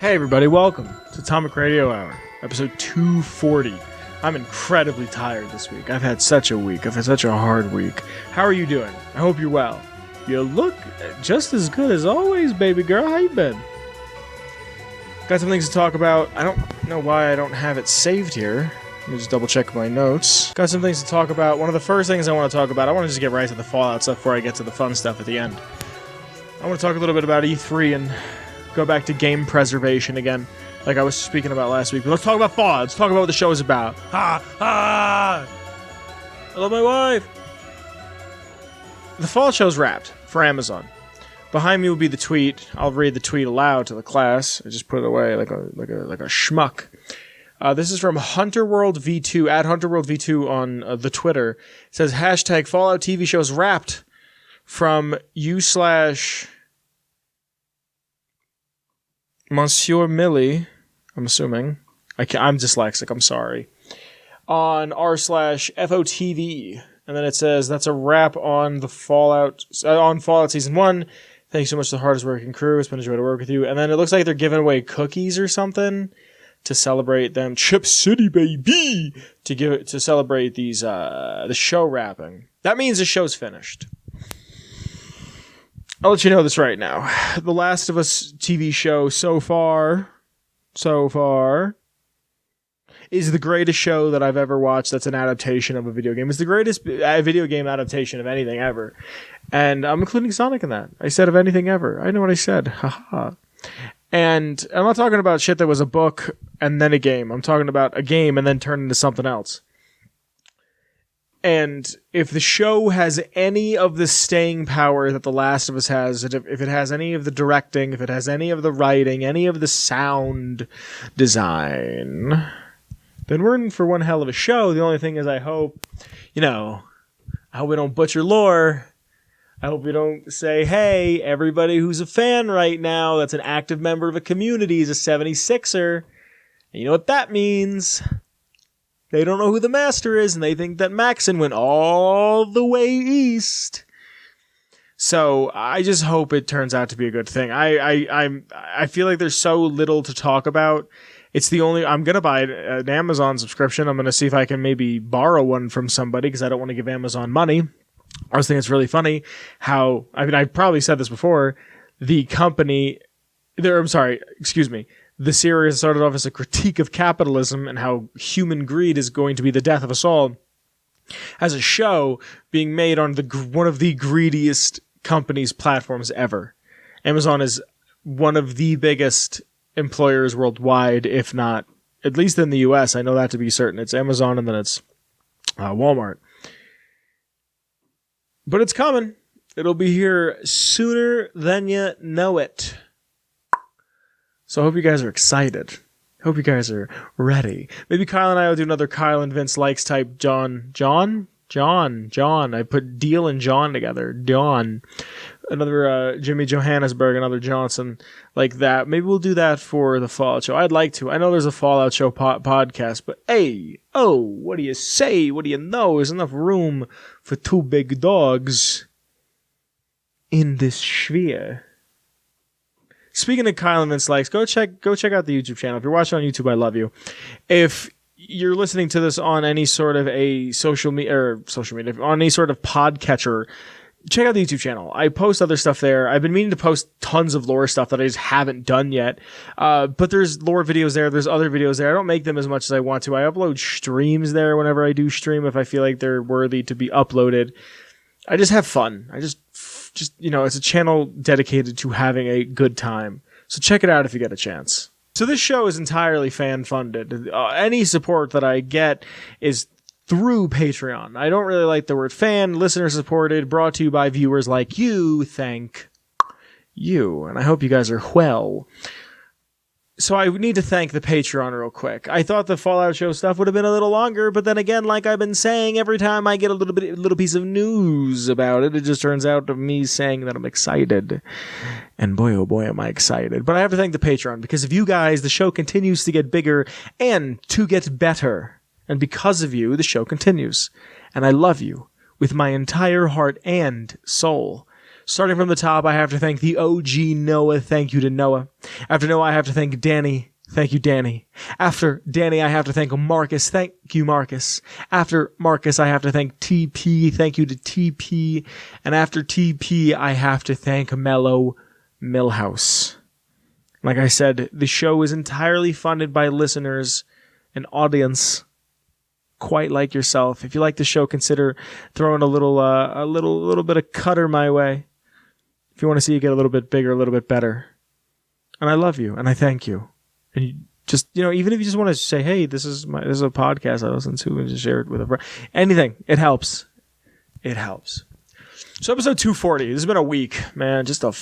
Hey everybody, welcome to Atomic Radio Hour, episode 240. I'm incredibly tired this week. I've had such a week. I've had such a hard week. How are you doing? I hope you're well. You look just as good as always, baby girl. How you been? Got some things to talk about. I don't know why I don't have it saved here. Let me just double check my notes. Got some things to talk about. One of the first things I want to talk about, I want to just get right to the Fallout stuff before I get to the fun stuff at the end. I want to talk a little bit about E3 and go back to game preservation again, like I was speaking about last week. But let's talk about Fallout. Let's talk about what the show is about. I love my wife. The Fallout show's wrapped for Amazon. Behind me will be the tweet. I'll read the tweet aloud to the class. I just put it away like a schmuck. This is from Hunterworld V2 at Hunterworld V2 on the Twitter. It says hashtag Fallout TV shows wrapped from / Monsieur Millie, I'm assuming. I'm dyslexic, I'm sorry. On r/FOTV. And then it says, that's a wrap on the Fallout Season 1. Thanks so much to the hardest working crew. It's been a joy to work with you. And then it looks like they're giving away cookies or something to celebrate them. Chip City, baby! To celebrate these, the show wrapping. That means the show's finished. I'll let you know this right now. The Last of Us TV show so far, is the greatest show that I've ever watched that's an adaptation of a video game. It's the greatest video game adaptation of anything ever. And I'm including Sonic in that. I said of anything ever. I know what I said. Haha. And I'm not talking about shit that was a book and then a game. I'm talking about a game and then turned into something else. And if the show has any of the staying power that The Last of Us has, if it has any of the directing, if it has any of the writing, any of the sound design, then we're in for one hell of a show. The only thing is I hope we don't butcher lore. I hope we don't say, hey, everybody who's a fan right now that's an active member of a community is a 76er. And you know what that means? They don't know who the master is, and they think that Maxon went all the way east. So I just hope it turns out to be a good thing. I feel like there's so little to talk about. It's the only. I'm gonna buy an Amazon subscription. I'm gonna see if I can maybe borrow one from somebody because I don't want to give Amazon money. I was thinking it's really funny how. I mean, I've probably said this before. The series started off as a critique of capitalism and how human greed is going to be the death of us all. As a show being made on one of the greediest companies' platforms ever. Amazon is one of the biggest employers worldwide, if not, at least in the US. I know that to be certain. It's Amazon and then it's Walmart. But it's coming. It'll be here sooner than you know it. So I hope you guys are excited. I hope you guys are ready. Maybe Kyle and I will do another Kyle and Vince likes type John. I put Deal and John together. John. Another Jimmy Johannesburg, another Johnson, like that. Maybe we'll do that for the Fallout show. I'd like to. I know there's a Fallout show podcast, but what do you say? What do you know? There's enough room for two big dogs in this sphere. Speaking of Kyle and Vince Likes, go check out the YouTube channel. If you're watching on YouTube, I love you. If you're listening to this on any sort of a social media, on any sort of podcatcher, check out the YouTube channel. I post other stuff there. I've been meaning to post tons of lore stuff that I just haven't done yet. But there's lore videos there. There's other videos there. I don't make them as much as I want to. I upload streams there whenever I do stream if I feel like they're worthy to be uploaded. I just have fun. I just it's a channel dedicated to having a good time. So check it out if you get a chance. So this show is entirely fan-funded. Any support that I get is through Patreon. I don't really like the word fan. Listener-supported, brought to you by viewers like you. Thank you. And I hope you guys are well. So I need to thank the Patreon real quick. I thought the Fallout show stuff would have been a little longer, but then again, like I've been saying, every time I get a little piece of news about it, it just turns out to me saying that I'm excited. And boy, oh boy, am I excited. But I have to thank the Patreon, because of you guys, the show continues to get bigger and to get better. And because of you, the show continues. And I love you with my entire heart and soul. Starting from the top, I have to thank the OG Noah. Thank you to Noah. After Noah, I have to thank Danny. Thank you, Danny. After Danny, I have to thank Marcus. Thank you, Marcus. After Marcus, I have to thank TP. Thank you to TP. And after TP, I have to thank Mellow Millhouse. Like I said, the show is entirely funded by listeners, an audience quite like yourself. If you like the show, consider throwing a little bit of cutter my way. If you want to see it get a little bit bigger, a little bit better. And I love you, and I thank you. And you just, even if you just want to say, hey, this is a podcast I listen to, and just share it with a friend. Anything. It helps. It helps. So episode 240. This has been a week, man. Just a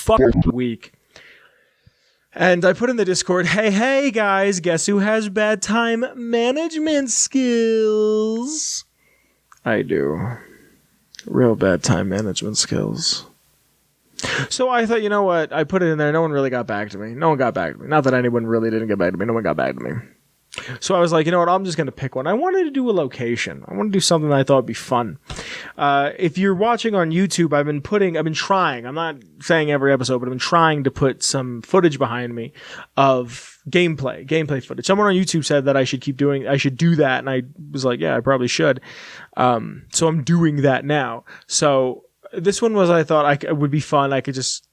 fucking week. And I put in the Discord, hey, guys, guess who has bad time management skills? I do. Real bad time management skills. So I thought, you know what? I put it in there. No one really got back to me. Not that anyone really didn't get back to me. No one got back to me. So I was like, you know what? I'm just going to pick one. I wanted to do a location. I want to do something that I thought would be fun. If you're watching on YouTube, I've been trying. I'm not saying every episode, but I've been trying to put some footage behind me of gameplay footage. Someone on YouTube said that I should do that. And I was like, yeah, I probably should. So I'm doing that now. So this one was, I thought it would be fun. I could just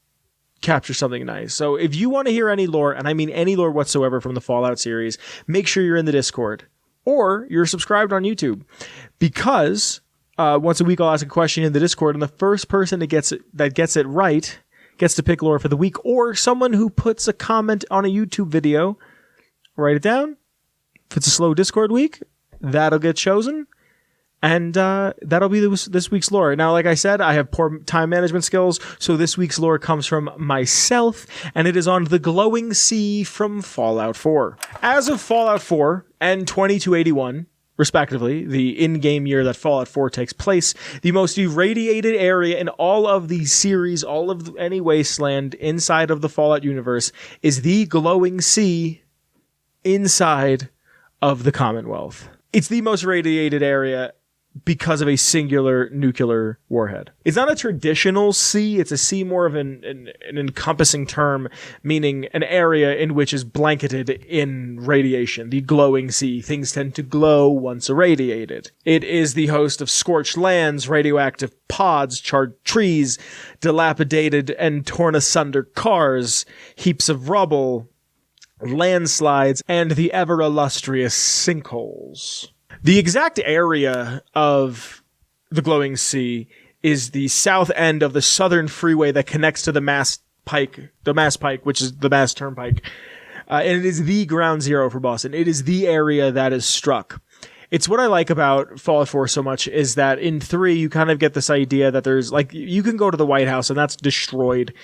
capture something nice. So if you want to hear any lore, and I mean any lore whatsoever from the Fallout series, make sure you're in the Discord or you're subscribed on YouTube, because once a week I'll ask a question in the Discord, and the first person that gets it right gets to pick lore for the week, or someone who puts a comment on a YouTube video, write it down. If it's a slow Discord week, that'll get chosen. And that'll be this week's lore. Now, like I said, I have poor time management skills, so this week's lore comes from myself, and it is on the Glowing Sea from Fallout 4. As of Fallout 4 and 2281, respectively, the in-game year that Fallout 4 takes place, the most irradiated area in all of the series, any wasteland inside of the Fallout universe, is the Glowing Sea inside of the Commonwealth. It's the most radiated area because of a singular nuclear warhead. It's not a traditional sea. It's a sea more of an encompassing term, meaning an area in which is blanketed in radiation. The Glowing Sea. Things tend to glow once irradiated. It is the host of scorched lands, radioactive pods, charred trees, dilapidated and torn asunder cars, heaps of rubble, landslides, and the ever illustrious sinkholes. The exact area of the Glowing Sea is the south end of the southern freeway that connects to the Mass Pike, which is the Mass Turnpike. And it is the ground zero for Boston. It is the area that is struck. It's what I like about Fallout 4 so much, is that in 3, you kind of get this idea that there's, like, you can go to the White House and that's destroyed.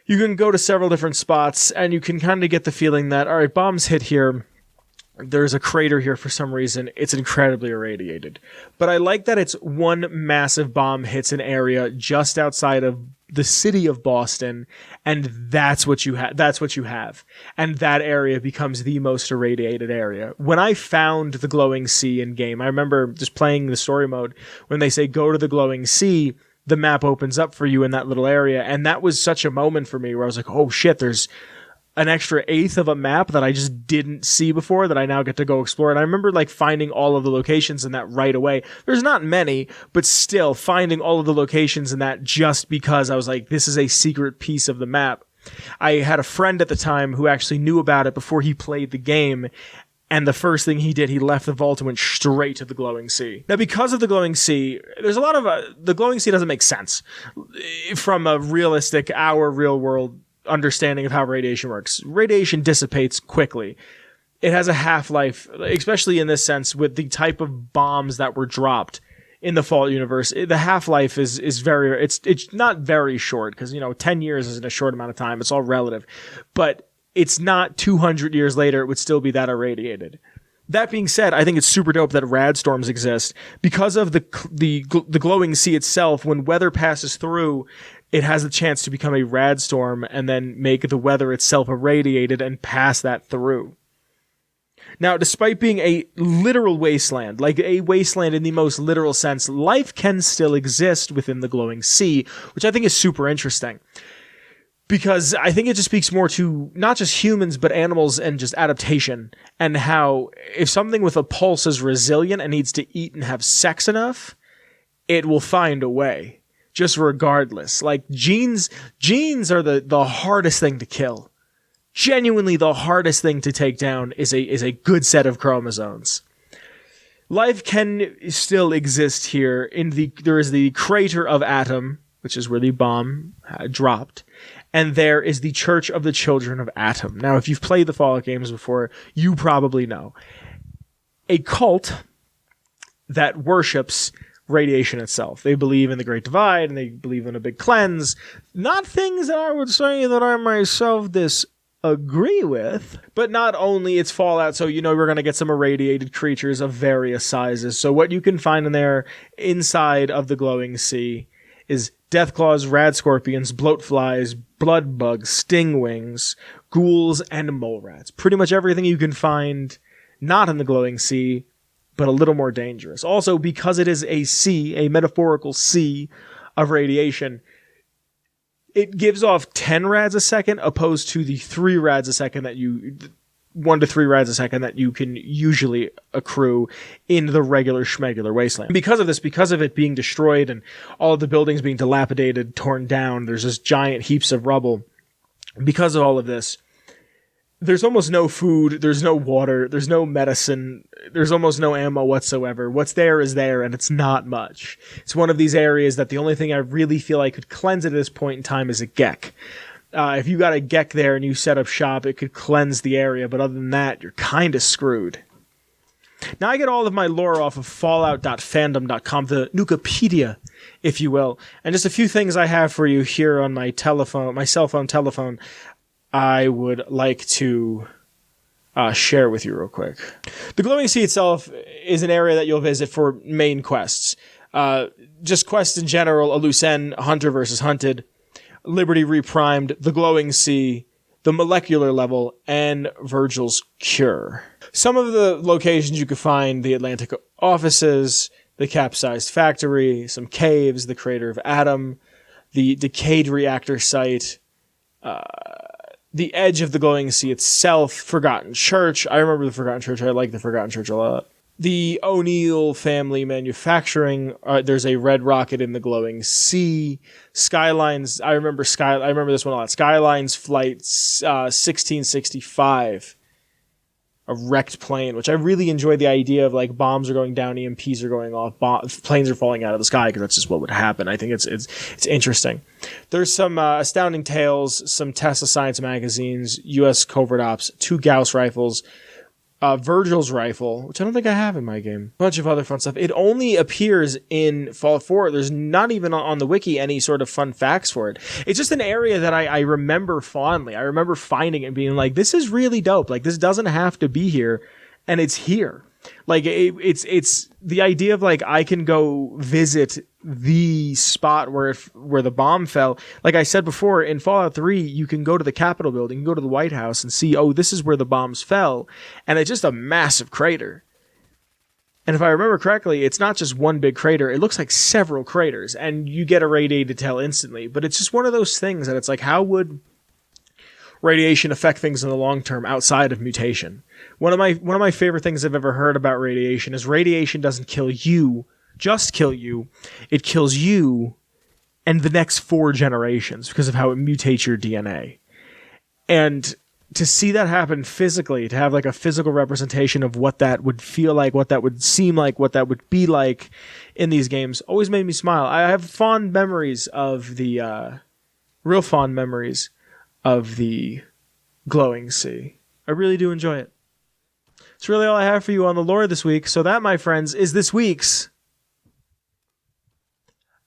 You can go to several different spots and you can kind of get the feeling that, all right, bombs hit here. There's a crater here for some reason. It's incredibly irradiated. But I like that it's one massive bomb hits an area just outside of the city of Boston, and that's what you have. And that area becomes the most irradiated area. When I found the Glowing Sea in game, I remember just playing the story mode. When they say go to the Glowing Sea, the map opens up for you in that little area. And that was such a moment for me where I was like, oh shit, there's an extra eighth of a map that I just didn't see before that I now get to go explore. And I remember like finding all of the locations in that right away. There's not many, but still finding all of the locations in that just because I was like, this is a secret piece of the map. I had a friend at the time who actually knew about it before he played the game. And the first thing he did, he left the vault and went straight to the Glowing Sea. Now, because of the Glowing Sea, there's a lot of the Glowing Sea doesn't make sense from a realistic, our real world understanding of how radiation works. Radiation dissipates quickly. It has a half-life, especially in this sense with the type of bombs that were dropped in the Fallout universe. The half-life is very, it's not very short, because 10 years isn't a short amount of time. It's all relative, but it's not 200 years later it would still be that irradiated. That being said, I think it's super dope that rad storms exist because of the Glowing Sea itself. When weather passes through, it has a chance to become a rad storm and then make the weather itself irradiated and pass that through. Now, despite being a literal wasteland, like a wasteland in the most literal sense, life can still exist within the glowing sea, which I think is super interesting. Because I think it just speaks more to not just humans, but animals and just adaptation, and how if something with a pulse is resilient and needs to eat and have sex enough, it will find a way, just regardless. Like genes are the hardest thing to kill. Genuinely the hardest thing to take down is a good set of chromosomes. Life can still exist here. There is the crater of Atom, which is where the bomb dropped, and there is the Church of the Children of Atom. Now, if you've played the Fallout games before, you probably know. A cult that worships radiation itself. They believe in the Great Divide, and they believe in a big cleanse. Not things that I would say that I myself disagree with. But not only it's Fallout, so you know we're going to get some irradiated creatures of various sizes. So what you can find in there inside of the glowing sea is deathclaws, rad scorpions, bloatflies, blood bugs, stingwings, ghouls, and mole rats. Pretty much everything you can find not in the glowing sea, but a little more dangerous. Also, because it is a sea, a metaphorical sea of radiation, it gives off 10 rads a second opposed to the 3 rads a second that 1 to 3 rads a second that you can usually accrue in the regular schmegular wasteland. Because of this, because of it being destroyed and all of the buildings being dilapidated, torn down, there's just giant heaps of rubble. Because of all of this, there's almost no food, there's no water, there's no medicine, there's almost no ammo whatsoever. What's there is there, and it's not much. It's one of these areas that the only thing I really feel I could cleanse at this point in time is a Gek. If you got a Gek there and you set up shop, it could cleanse the area, but other than that, you're kind of screwed. Now, I get all of my lore off of fallout.fandom.com, the Nukipedia, if you will, and just a few things I have for you here on my cell phone telephone, I would like to share with you real quick. The Glowing Sea itself is an area that you'll visit for main quests. Just quests in general, a loose end, Hunter versus Hunted, Liberty Reprimed, the Glowing Sea, the Molecular Level, and Virgil's Cure. Some of the locations you could find: the Atlantic offices, the capsized factory, some caves, the crater of Atom, the decayed reactor site, the edge of the Glowing Sea itself, Forgotten Church. I remember the Forgotten Church. I like the Forgotten Church a lot. The O'Neill family manufacturing. There's a red rocket in the Glowing Sea. Skylines. I remember this one a lot. Skylines Flight 1665. A wrecked plane, which I really enjoy the idea of, like, bombs are going down, EMPs are going off, planes are falling out of the sky, because that's just what would happen. I think it's interesting. There's some Astounding Tales, some Tesla Science magazines, U.S. Covert Ops, 2 Gauss rifles, Virgil's rifle, which I don't think I have in my game. A bunch of other fun stuff. It only appears in Fallout 4. There's not even on the wiki any sort of fun facts for it. It's just an area that I remember fondly. I remember finding it and being like, this is really dope. Like, this doesn't have to be here, and it's here. Like, it's the idea of, like, I can go visit the spot where the bomb fell. Like I said before, in Fallout 3, you can go to the Capitol building, you can go to the White House and see, oh, this is where the bombs fell. And it's just a massive crater. And if I remember correctly, it's not just one big crater. It looks like several craters, and you get irradiated tell instantly. But it's just one of those things that it's like, how would radiation affect things in the long term outside of mutation? One of my favorite things I've ever heard about radiation is radiation doesn't kill you, just kill you. It kills you and the next 4 generations because of how it mutates your DNA. And to see that happen physically, to have like a physical representation of what that would feel like, what that would seem like, what that would be like in these games, always made me smile. I have fond memories of the, real fond memories of the Glowing Sea. I really do enjoy it. It's really all I have for you on the lore this week. So that, my friends, is this week's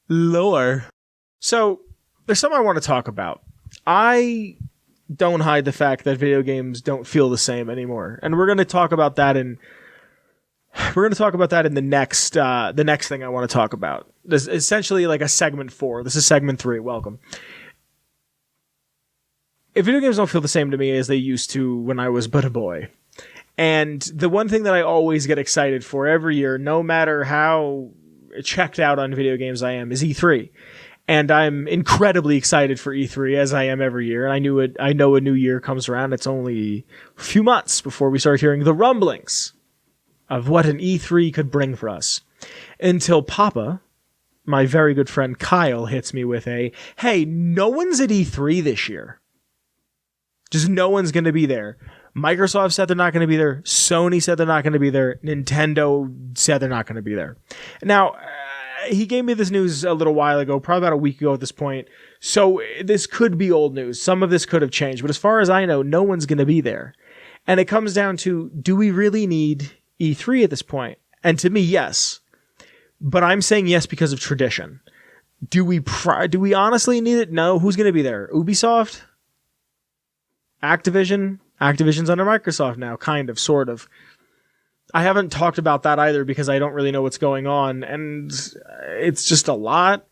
lore. So there's something I want to talk about. I don't hide the fact that video games don't feel the same anymore, and we're going to talk about that in the next thing I want to talk about. This is essentially like a segment 4. This is segment 3. Welcome. If video games don't feel the same to me as they used to when I was but a boy, And the one thing that I always get excited for every year, no matter how checked out on video games I am, is E3. And I'm incredibly excited for E3 as I am every year. And I know a new year comes around. It's only a few months before we start hearing the rumblings of what an E3 could bring for us. Until Papa, my very good friend Kyle, hits me with hey, no one's at E3 this year. Just no one's going to be there. Microsoft said they're not going to be there. Sony said they're not going to be there. Nintendo said they're not going to be there. Now, he gave me this news a little while ago, probably about a week ago at this point. So this could be old news. Some of this could have changed. But as far as I know, no one's going to be there. And it comes down to, do we really need E3 at this point? And to me, yes. But I'm saying yes because of tradition. Do we honestly need it? No. Who's going to be there? Ubisoft? Activision? Activision's under Microsoft now, kind of, sort of. I haven't talked about that either because I don't really know what's going on, and it's just a lot.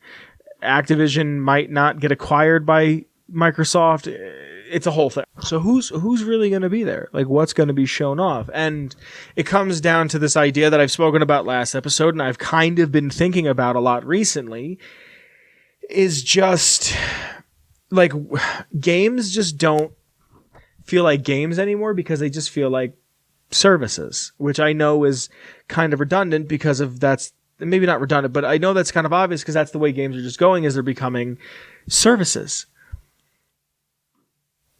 Activision might not get acquired by Microsoft. It's a whole thing. So who's really going to be there? Like, what's going to be shown off? And it comes down to this idea that I've spoken about last episode, and I've kind of been thinking about a lot recently, is just, like, games just don't feel like games anymore because they just feel like services, which I know is kind of redundant because of that's maybe not redundant, but I know that's kind of obvious because that's the way games are just going, is they're becoming services.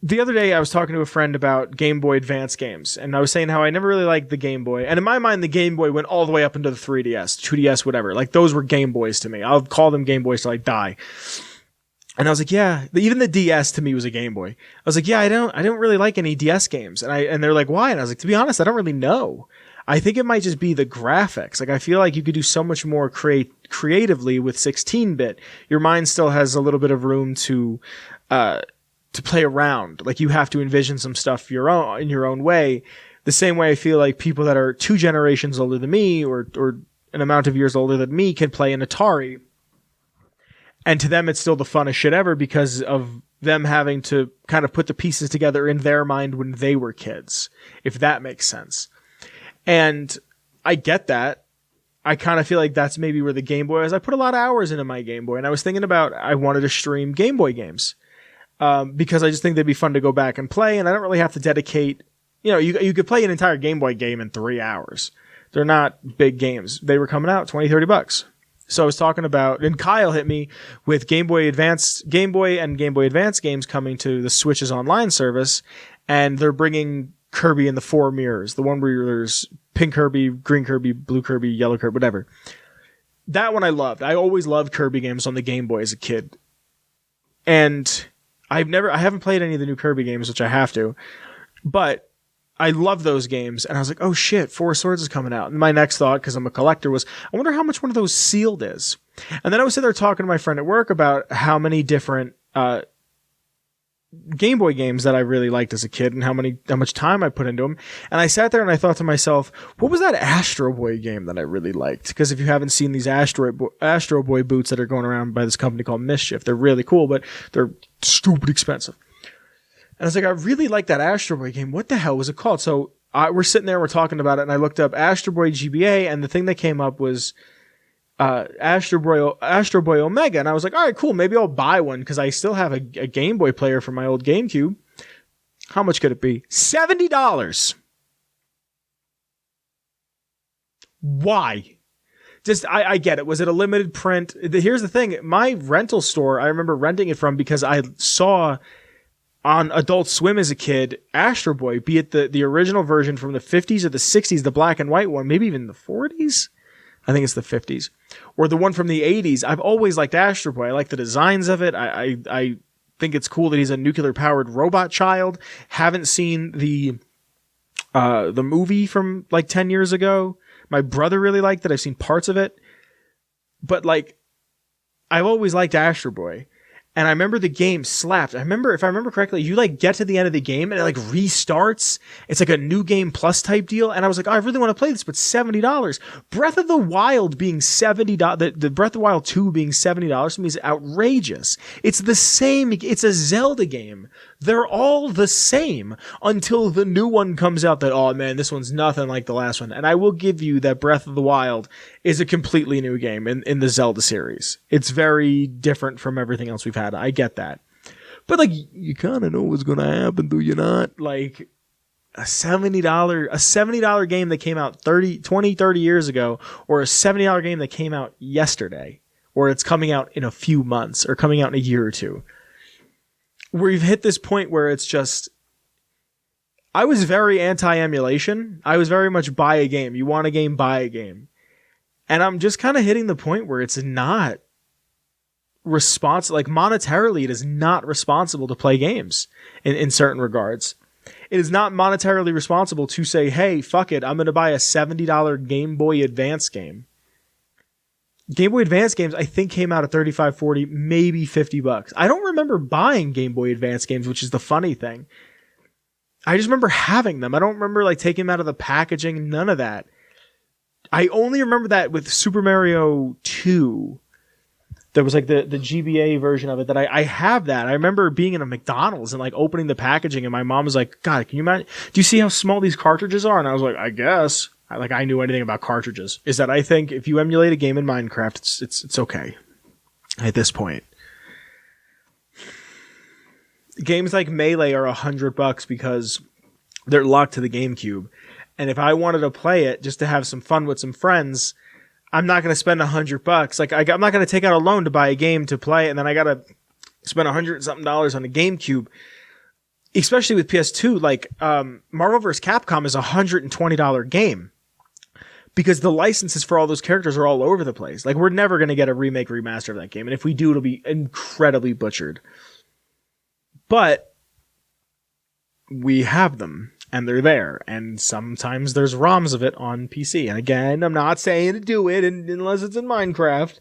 The other day I was talking to a friend about Game Boy Advance games, and I was saying how I never really liked the Game Boy, and in my mind the Game Boy went all the way up into the 3DS, 2DS, whatever. Like, those were Game Boys to me. I'll call them Game Boys till I die. And I was like, yeah, even the DS to me was a Game Boy. I was like, yeah, I don't really like any DS games. And they're like, why? And I was like, to be honest, I don't really know. I think it might just be the graphics. Like, I feel like you could do so much more creatively with 16-bit. Your mind still has a little bit of room to play around. Like, you have to envision some stuff in your own way. The same way I feel like people that are 2 generations older than me or an amount of years older than me can play an Atari. And to them, it's still the funnest shit ever because of them having to kind of put the pieces together in their mind when they were kids, if that makes sense. And I get that. I kind of feel like that's maybe where the Game Boy is. I put a lot of hours into my Game Boy, and I was thinking about I wanted to stream Game Boy games because I just think they'd be fun to go back and play, and I don't really have to dedicate. You know, you could play an entire Game Boy game in 3 hours. They're not big games. They were coming out $20-$30. So I was talking about, and Kyle hit me with Game Boy and Game Boy Advance games coming to the Switch's online service, and they're bringing Kirby in the 4 mirrors, the one where there's pink Kirby, green Kirby, blue Kirby, yellow Kirby, whatever. That one I loved. I always loved Kirby games on the Game Boy as a kid. And I haven't played any of the new Kirby games, which I have to, but I love those games, and I was like, oh shit, 4 Swords is coming out. And my next thought, because I'm a collector, was, I wonder how much one of those sealed is. And then I was sitting there talking to my friend at work about how many different Game Boy games that I really liked as a kid and how much time I put into them. And I sat there and I thought to myself, what was that Astro Boy game that I really liked? Because if you haven't seen these Astro Boy boots that are going around by this company called Mischief, they're really cool, but they're stupid expensive. And I was like, I really like that Astro Boy game. What the hell was it called? So we're sitting there, we're talking about it, and I looked up Astro Boy GBA, and the thing that came up was Astro Boy Omega. And I was like, all right, cool. Maybe I'll buy one because I still have a Game Boy player from my old GameCube. How much could it be? $70. Why? Just, I get it. Was it a limited print? Here's the thing. My rental store, I remember renting it from because I saw on Adult Swim as a kid, Astro Boy, be it the original version from the 50s or the 60s, the black and white one, maybe even the 40s. I think it's the 50s. Or the one from the 80s. I've always liked Astro Boy. I like the designs of it. I think it's cool that he's a nuclear-powered robot child. Haven't seen the movie from like 10 years ago. My brother really liked it. I've seen parts of it. But like, I've always liked Astro Boy. And I remember the game slapped. If I remember correctly, you like get to the end of the game and it like restarts. It's like a new game plus type deal. And I was like, oh, I really want to play this, but $70. Breath of the Wild being $70. The Breath of the Wild 2 being $70 to me is outrageous. It's the same. It's a Zelda game. They're all the same until the new one comes out that, oh man, this one's nothing like the last one. And I will give you that Breath of the Wild is a completely new game in the Zelda series. It's very different from everything else we've had. I get that. But like, you kind of know what's going to happen, do you not? Like a $70 game that came out 30 years ago, or a $70 game that came out yesterday, or it's coming out in a few months, or coming out in a year or two. We've hit this point where it's just, I was very anti-emulation. I was very much buy a game. You want a game, buy a game. And I'm just kind of hitting the point where it's not responsible, like monetarily, it is not responsible to play games in certain regards. It is not monetarily responsible to say, hey, fuck it, I'm going to buy a $70 Game Boy Advance game. Game Boy Advance games, I think, came out at $35, $40, maybe $50. I don't remember buying Game Boy Advance games, which is the funny thing. I just remember having them. I don't remember like taking them out of the packaging, none of that. I only remember that with Super Mario 2. There was like the GBA version of it that I have that. I remember being in a McDonald's and like opening the packaging, and my mom was like, God, can you imagine? Do you see how small these cartridges are? And I was like, I guess. I knew anything about cartridges. Is that I think if you emulate a game in Minecraft, it's okay at this point. Games like Melee are $100 because they're locked to the GameCube. And if I wanted to play it just to have some fun with some friends, I'm not going to spend $100. Like I'm not going to take out a loan to buy a game to play, and then I got to spend $100 something on a GameCube. Especially with PS2, like Marvel vs. Capcom is a $120 game because the licenses for all those characters are all over the place. Like we're never going to get a remake remaster of that game, and if we do, it'll be incredibly butchered. But we have them, and they're there, and sometimes there's ROMs of it on PC. And again, I'm not saying to do it unless it's in Minecraft.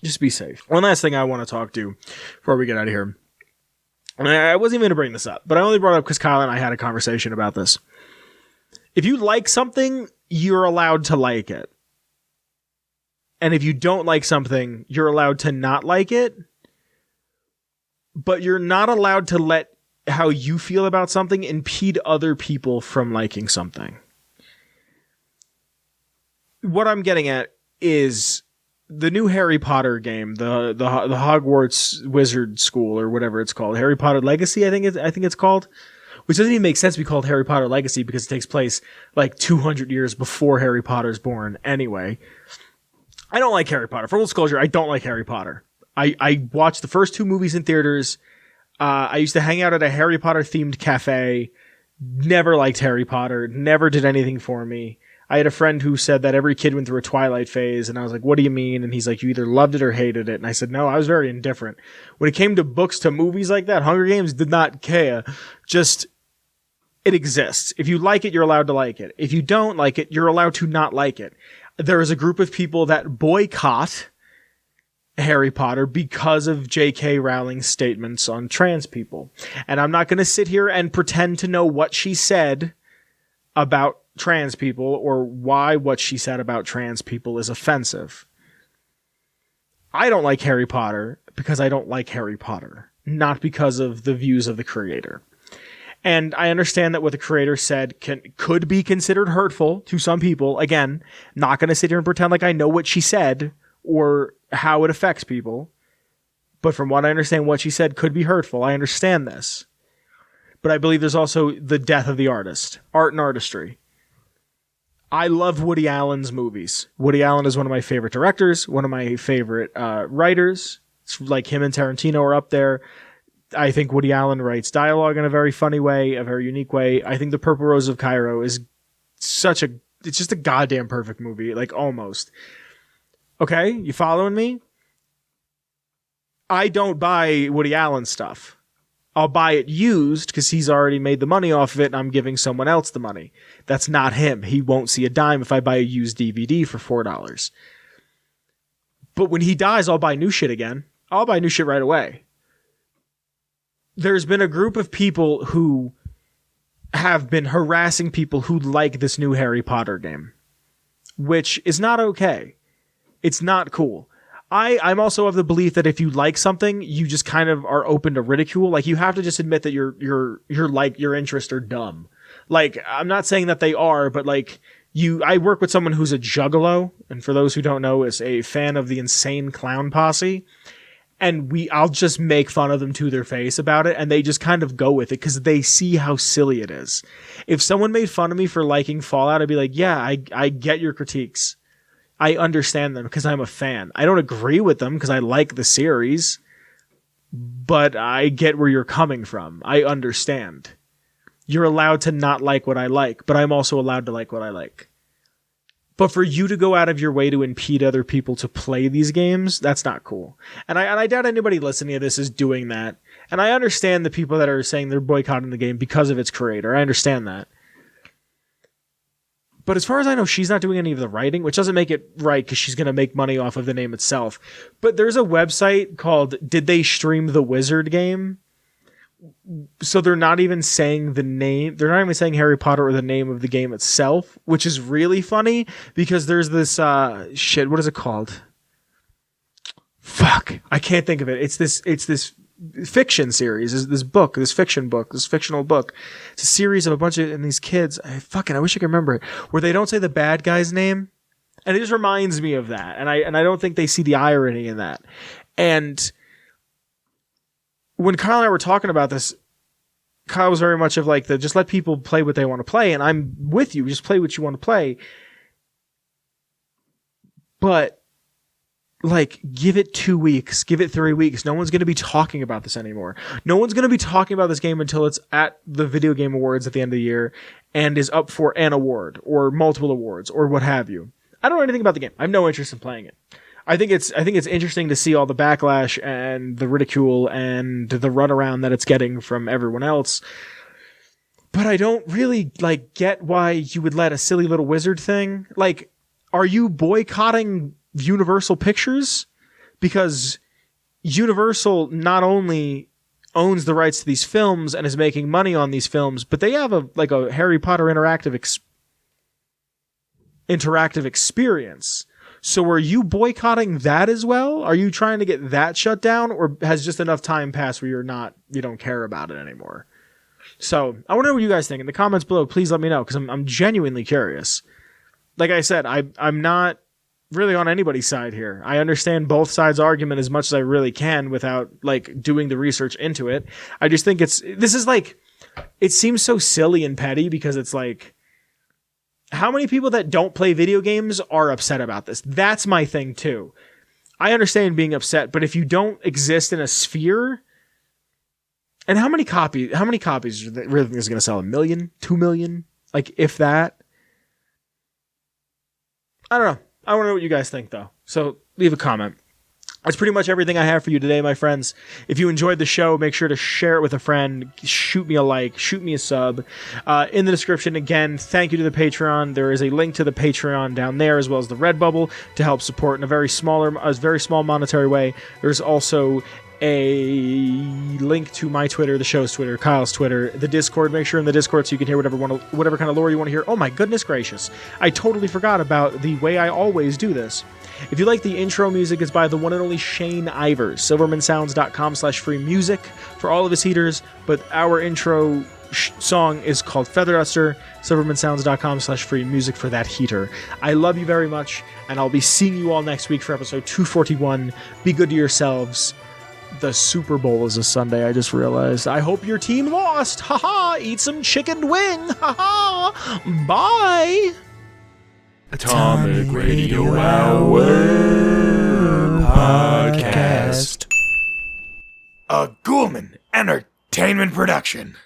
Just be safe. One last thing I want to talk to before we get out of here. And I wasn't even going to bring this up, but I only brought it up because Kyle and I had a conversation about this. If you like something, you're allowed to like it. And if you don't like something, you're allowed to not like it. But you're not allowed to let how you feel about something impede other people from liking something. What I'm getting at is the new Harry Potter game, the Hogwarts Wizard School or whatever it's called, Harry Potter Legacy, I think it's called, which doesn't even make sense to be called Harry Potter Legacy because it takes place like 200 years before Harry Potter's born. Anyway, I don't like Harry Potter. Full disclosure, I don't like Harry Potter. I watched the first 2 movies in theaters. I used to hang out at a Harry Potter themed cafe. Never liked Harry Potter. Never did anything for me. I had a friend who said that every kid went through a Twilight phase, and I was like, what do you mean? And he's like, you either loved it or hated it. And I said, no, I was very indifferent. When it came to books, to movies like that, Hunger Games did not care. Just, it exists. If you like it, you're allowed to like it. If you don't like it, you're allowed to not like it. There is a group of people that boycott Harry Potter because of J.K. Rowling's statements on trans people. And I'm not going to sit here and pretend to know what she said about trans people or why what she said about trans people is offensive. I don't like Harry Potter because I don't like Harry Potter, not because of the views of the creator. And I understand that what the creator said could be considered hurtful to some people. Again, not going to sit here and pretend like I know what she said or how it affects people. But from what I understand, what she said could be hurtful. I understand this. But I believe there's also the death of the artist. Art and artistry. I love Woody Allen's movies. Woody Allen is one of my favorite directors, one of my favorite writers. It's like him and Tarantino are up there. I think Woody Allen writes dialogue in a very funny way, a very unique way. I think The Purple Rose of Cairo is it's just a goddamn perfect movie, like almost. Okay, you following me? I don't buy Woody Allen stuff. I'll buy it used because he's already made the money off of it and I'm giving someone else the money. That's not him. He won't see a dime if I buy a used DVD for $4. But when he dies, I'll buy new shit again. I'll buy new shit right away. There's been a group of people who have been harassing people who like this new Harry Potter game, which is not okay. It's not cool. I'm also of the belief that if you like something, you just kind of are open to ridicule. Like, you have to just admit that your interests are dumb. Like, I'm not saying that they are, but like, I work with someone who's a juggalo, and for those who don't know, is a fan of the Insane Clown Posse. And I'll just make fun of them to their face about it, and they just kind of go with it because they see how silly it is. If someone made fun of me for liking Fallout, I'd be like, yeah, I get your critiques. I understand them because I'm a fan. I don't agree with them because I like the series, but I get where you're coming from. I understand. You're allowed to not like what I like, but I'm also allowed to like what I like. But for you to go out of your way to impede other people to play these games, that's not cool. And I doubt anybody listening to this is doing that. And I understand the people that are saying they're boycotting the game because of its creator. I understand that. But as far as I know, she's not doing any of the writing, which doesn't make it right because she's going to make money off of the name itself. But there's a website called Did They Stream the Wizard Game? So they're not even saying the name. They're not even saying Harry Potter or the name of the game itself, which is really funny because there's this shit. What is it called? Fuck, I can't think of it. It's this fiction series. This fictional book. It's a series of a bunch of these kids. I wish I could remember it. Where they don't say the bad guy's name, and it just reminds me of that. And I don't think they see the irony in that. And when Kyle and I were talking about this, Kyle was very much of like just let people play what they want to play, and I'm with you. Just play what you want to play. But like, give it 2 weeks, give it 3 weeks. No one's going to be talking about this anymore. No one's going to be talking about this game until it's at the Video Game Awards at the end of the year and is up for an award or multiple awards or what have you. I don't know anything about the game. I have no interest in playing it. I think it's interesting to see all the backlash and the ridicule and the runaround that it's getting from everyone else. But I don't really like get why you would let a silly little wizard thing. Like, are you boycotting Universal Pictures? Because Universal not only owns the rights to these films and is making money on these films, but they have a Harry Potter interactive experience. So are you boycotting that as well? Are you trying to get that shut down, or has just enough time passed where you don't care about it anymore? So I want to know what you guys think in the comments below. Please let me know because I'm genuinely curious. Like I said, I'm not really on anybody's side here. I understand both sides' argument as much as I really can without like doing the research into it. I just think it seems so silly and petty because it's like, how many people that don't play video games are upset about this? That's my thing too. I understand being upset, but if you don't exist in a sphere, and how many copies are they really think is going to sell? 1 million, 2 million? Like, if that? I don't know. I want to know what you guys think though. So leave a comment. That's pretty much everything I have for you today, my friends. If you enjoyed the show, make sure to share it with a friend. Shoot me a like. Shoot me a sub. In the description, again, thank you to the Patreon. There is a link to the Patreon down there, as well as the Redbubble, to help support in a very small monetary way. There's also a link to my Twitter, the show's Twitter, Kyle's Twitter, the Discord. Make sure in the Discord so you can hear whatever kind of lore you want to hear. Oh my goodness gracious. I totally forgot about the way I always do this. If you like the intro music, it's by the one and only Shane Ivers. Silvermansounds.com/free music for all of his heaters, but our intro song is called Feather Duster. Silvermansounds.com/free music for that heater. I love you very much, and I'll be seeing you all next week for episode 241. Be good to yourselves. The Super Bowl is a Sunday, I just realized. I hope your team lost. Haha, eat some chicken wing. Haha, bye. Atomic Radio Hour Podcast. A Ghoulman Entertainment production.